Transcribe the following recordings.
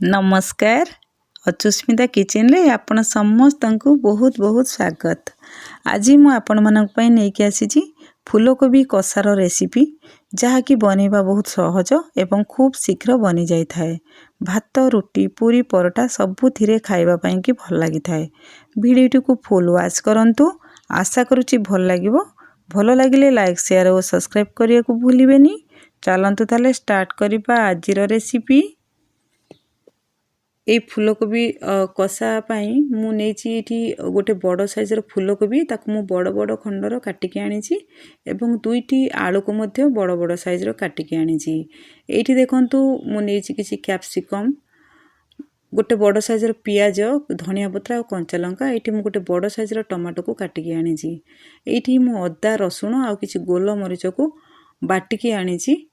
नमस्कार अचुस्मिता किचन रे आपण समस्त को बहुत बहुत स्वागत। आज मु आपण मानक पई नेकी आसीची फूलकोबी कसार रेसिपी जहाँकि बनैबा बहुत सहज एवं खूब शीघ्र बनी जाई थाए। भात रुटी पूरी परोटा सबुथिरे खाइबा पई कि भल लागि थाए। वीडियो को फुल वॉच करंतु। आशा करूची भल लागिवो। भल लागिले लाइक शेयर और सब्सक्राइब करिया को भूलिबेनी। चलंतु ताले स्टार्ट करिबा आजिर रेसिपी। ए फूलकोबी कषा पाई मु नेची एठी गोटे बड़ साइजर फूलकोबी ताकु मु बड़ बड़ खंडर काटिकी आनिछि एवं दुईटी आलू को मध्य बड़ बड़ साइजर काटिकी आनिछि। एठी देखंतु मु नेछि किछि कैप्सिकम गोटे बड़ साइजर पियाज धनिया पत्र और कंचा लंका। एठी मु गोटे बड़ साइजर टमाटो को काटिकी आनिछि। एठी मु अदा रसुण और किछि गोल मरीच को बाटिकी आनिछि।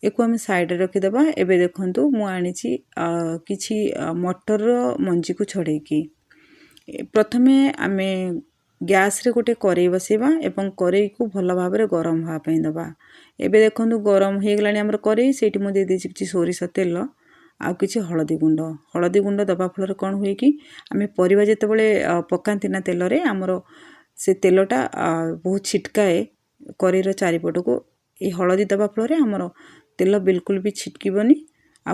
एको आम साइड रखीदबा। एबे देखंतु मु आनिछि किछि मटर मंजी को छड़ेकी प्रथमे आमे गैस रे गोटे करेई बसेबा एवं करेई को भल भाव रे गरम होआ पई दबा। एबे देखंतु गरम हे गलानी हमर करेई सेठी मु दे देछि किछि सोरिष तेल आ किछि हळदी गुंड दबा फल रे कोन होई कि आमे परिबा जते बेले पकांती ना तेल रे हमर से तेलटा बहुत छिटकाए करेई रो चारिपट को। ए हळदी दबा फल रे हमर तेल बिल्कुल भी छिटकीबनी आ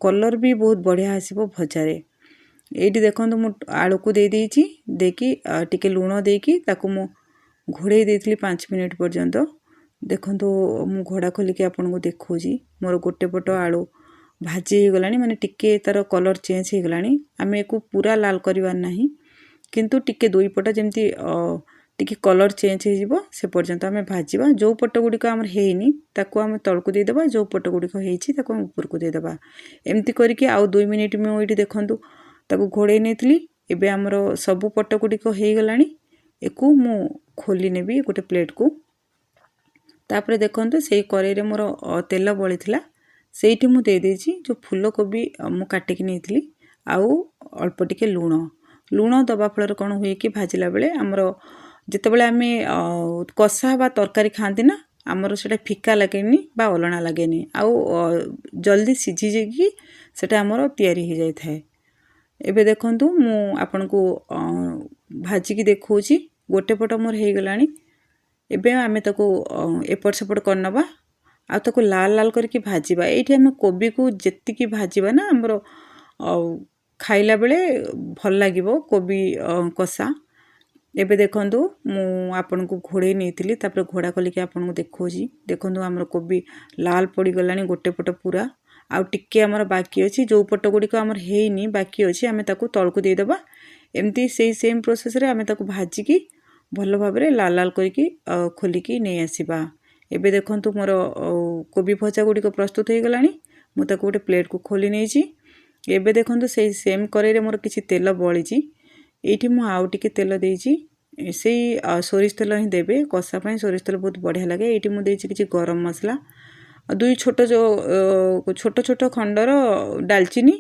कलर भी बहुत बढ़िया आसीबो भजारे। एठी देखंतु मु आलू को दे देछि देकी टिके लूण देकी ताकु मु घोड़े देथली 5 मिनिट पर्यंत। देखंतु मु घोड़ा खोली के आपन को देखौजी मोर गोटे पट आलू भाजी गलानी माने टिके तार कलर चेंज हे गलानी। आमे को पूरा लाल करबा नाही किंतु टिके दुई पट जेमती टिके कलर चेंज हे जिवो से पर्यंत आमे भाजीबा। जो पट गुडी को हमर हेइनी ताकू आमे तळकु दे देबा। जो पट गुडी को हेइछि ताकू हम ऊपर को दे देबा। एम्ति करिके आउ 2 मिनिट में ओइठी देखंतु ताकू घोड़े नेतली। एबे हमरो सब पट गुडी को हेइ गलानी। एकु मु खोली नेबी गोटे प्लेट को। तापरे देखंतु सेही करेई रे मोर तेल बळिथिला सेठी मु दे देछि जो फूलकोबी मु काटि कि नेतली आउ अल्प टिके लूण दबा फल कोन होई कि भाजिला बेले हमरो जितेबाला आमे कषा बा तरकारी खाती ना आमर सेटा फिका लगेनी बा अलणा लगेनी आउ जल्दी सिझी जाइकी सेटा आमर तैयारी हो जाई थाए। एबे देखंतु मु आपन को भाजी की देखौची गोटे पट मोर हे गलानी। एबे आमे ताको एपट सेपट करनबा आ ताको लाल लाल करके भाजीबा। एठी आमे कोबी को जेत्ती की भाजीबा ना हमर खाइला बेले भल लागिवो कोबी कषा। एबे देखंतु मु आपन को घोड़े नेतिली तापर घोड़ा कली के आपन को देखौजी। देखंतु हमर कोबी लाल पड़ी गलानी गोटे पट पूरा आ टिके हमर बाकी अछि। जो पट गुडी को हमर हेइनी बाकी अछि आमे ताको तळकु दे देबा। एम्ति सेही सेम प्रोसेस रे आमे ताको भाजी की भल भाव रे लाल लाल करके खोली की नै आसीबा। एबे देखंतु मोर कोबी भजा गुडी को प्रस्तुत हे गलानी। मु ताको गोटे प्लेट को खोली नेछि। एबे देखंतु सेही सेम करे रे मोर किछि तेल बळिछि। एठी मु आउ टिके तेल देछि सेही सोरिष तेल ही देबे कषा पई सोरिष तेल बहुत बढ़िया लागे। एठी मु देछि किछि गरम मसला दुई छोटो जो छोटो छोटो खंडर दालचीनी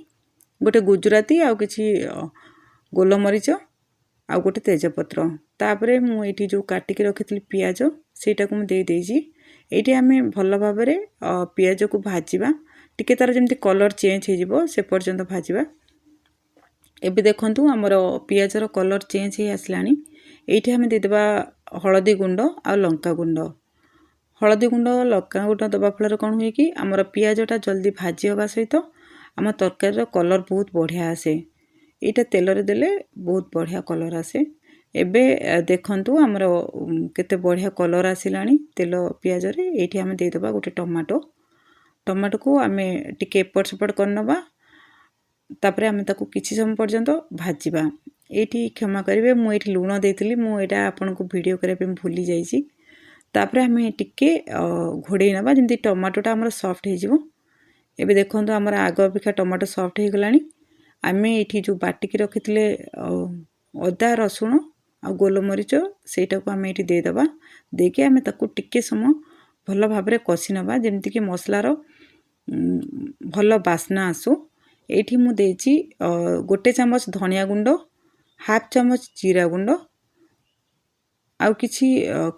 गोटे गुजराती आउ किछि गोलमरीच आउ गोटे तेजपत्र। तापरे मु एठी जो काटि के रखितली पियाज सेटा को मु दे देछि। एठी आमे भल भाव रे पियाज को भाजीबा टिके तार जेमति कलर चेंज हे जिवो से पर्यंत भाजीबा। एबे देखंतु हमर पियाज रो कलर चेंज हे आसलानी। एठी हमें दे देबा हळदी गुंड आ लंका गुंड। हळदी गुंड लंका गुंड दबा फल कोन होई कि हमर पियाजटा जल्दी भाजी होबा सहित हम तरकारी रो कलर बहुत बढ़िया आसे। एटा तेल रे देले बहुत बढ़िया कलर आसे। एबे देखंतु हमर केते बढ़िया कलर आसिलानी तेल पियाज रे। एठी हमें दे देबा गोटे टमाटो को हमें टिके एपट सेपट करनबा। तापरे हमें ताको किछि समय पर्यंत भाजीबा। एठी क्षमा करिवे मु एठी लूण देथिली मु एटा आपन को वीडियो करे पे भूली जाईची। तापरे हमें टिके घोड़े नबा जेंति टमाटोटा हमर सॉफ्ट हे जिवो। एबे देखंतु हमर आग अपेक्षा टमाटो सॉफ्ट हे गलानी। आमे एठी जो बाटी की रखितले अदा रसुण आ गोलमरीच सेटा को हमें एठी दे देबा। देके हमें ताको टिके समय भल भाव रे कसी नबा जेंति कि मसला रो भल बासना आसो। एठी मु देछि गोटे चम्मच धनिया गुंड हाफ चम्मच जीरा गुंड आउ किछि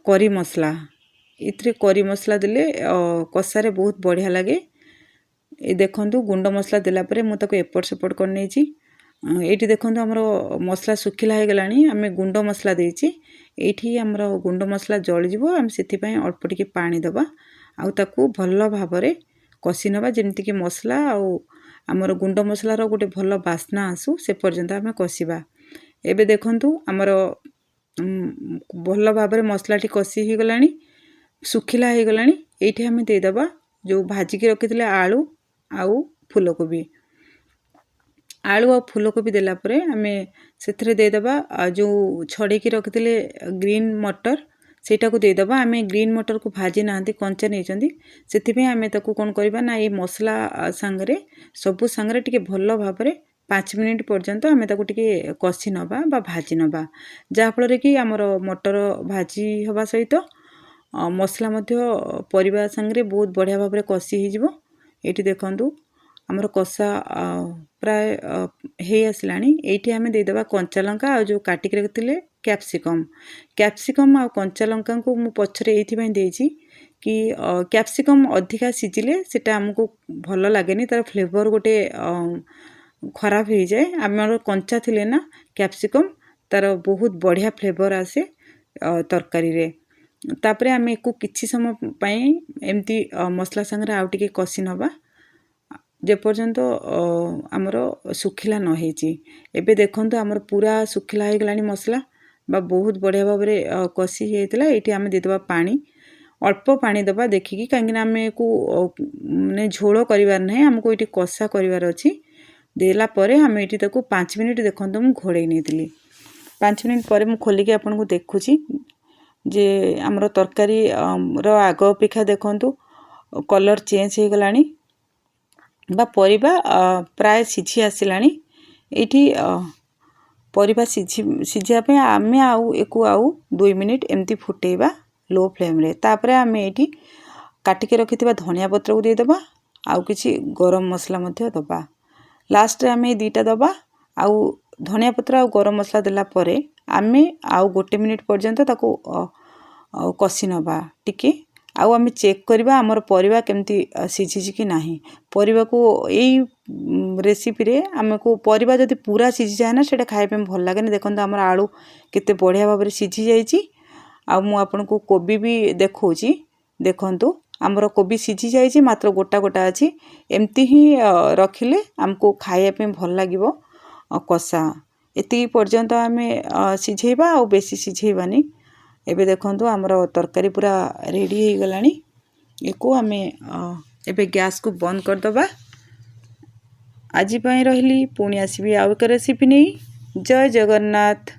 करी मसला। इतरे करी मसला देले कषारे बहुत बढ़िया लागे। ये देखंतु गुंड मसला देला परे मु ताको एपट सेपट कर नेछि। एठी देखंतु हमरो मसला सुखिला हे गलानी आमे गुंड मसला देछि। एठी हमरो गुंड मसला जळि जिवो हम सेति पय अल्प टिके पानी दबा आ ताकू भल्लो भाबरे कसी नबा जेमति कि मसला आ हमरो गुंड मसला रो गोटे भल्लो बास्ना आसु से पर्यंत आमे कसिबा। एबे देखंतु हमरो भल्लो भाबरे मसलाटी कसी हे गलानी सुखिला हे गलानी। एठी हमें दे दबा जो भाजी के रखिथिले आलू आउ फूलकोबी। आलू आ फूलकोबी देला परे हमें सेथरे दे दबा जो छड़े की रखिथिले ग्रीन मटर सेटा को दे दबा। हमें ग्रीन मटर को भाजी नांती कंचा नै चंदी सेति पे हमें ताको कोन करबा ना ये मसला संगरे सबु संगरे टिके भल्लो भाबरे 5 मिनिट पर्यंत हमें ताको टिके कसी नबा बा भाजी नबा जा फल रे कि हमरो मटर भाजी हवा सहित मसला मध्य परिवा संगरे बहुत बढ़िया भाबरे कसी ही जिवो। एठी देखंतु हमरो कसा प्राय हे आसलानी। एठी हमें दे दबा कंचा लंका आ जो काटी के रखतिले कैप्सिकम आ कंचा लंका को मु पछरे एथि पय देछि कि कैप्सिकम अधिका सिजिले सेटा हमको भलो लागेनी तार फ्लेवर गोटे खराब हो जाए। हमरो कंचा थिले ना कैप्सिकम तार बहुत बढ़िया फ्लेवर आसे तरकारी रे। तापरे हमें एको किछि समय पय एमती मसला संगरे आउ टिके कसी नबा जे पर्यंत हमरो सुखिला न हेची। एबे देखंतु हमरो पूरा सुखिला हे गलानी मसला बा बहुत बढ़िया भाबरे कसी हेतला। एठी हमें दे दबा पानी अल्प पानी दबा देखिकी कांगिना हमें को ने झोलो करिवार नै हमको एठी कसा करिवार अछि। देला परे हमें एठी ताको 5 मिनिट देखंतु मु घोड़े नेतिली। 5 मिनिट परे मु खोली के आपन को देखुची जे हमरो तरकारी रो आगो अपेक्षा देखंतु कलर चेंज हे गलानी बा परिबा प्राय सिझी आसिलानी। एठी परिबा सिझिया पे आमे आउ एको आउ 2 मिनिट एमती फुटेबा लो फ्लेम रे। तापरे आमे एठी काटी के रखितबा धनिया पत्र को दे दबा आउ किछि गरम मसला मध्य दबा। लास्ट रे आमे दीटा दबा आउ धनिया पत्र आउ गरम मसला देला परे आमे आउ 1 मिनिट पर्यंत ताको कसी नबा टिके आउ आमे चेक करबा हमर परिबा केमती सिझिछि कि नाही। परिबा को एई रेसिपी रे हमको परिबा जदि पूरा सिझि जाय ना सेटा खाइ पे भल लागेनी। देखंतु हमर आलू केते बढ़िया भाबरे सिझि जाईछि। आ मु आपन को कोबी भी देखौछि देखंतु हमर कोबी सिझि जाईछि मात्र गोटा गोटा अछि। एमती ही रखिले हमको खाइया पे भल लागिवो कसा। एति पर्यंत हमें सिझेबा आ बेसी सिझेबानी। एबे देखंतु हमर तरकारी पूरा रेडी हे गलानी। एको हमें एबे गैस को बंद कर दबा। आजि पय रहली पुणी आसीबी आउ एक रेसिपी नै। जय जगन्नाथ।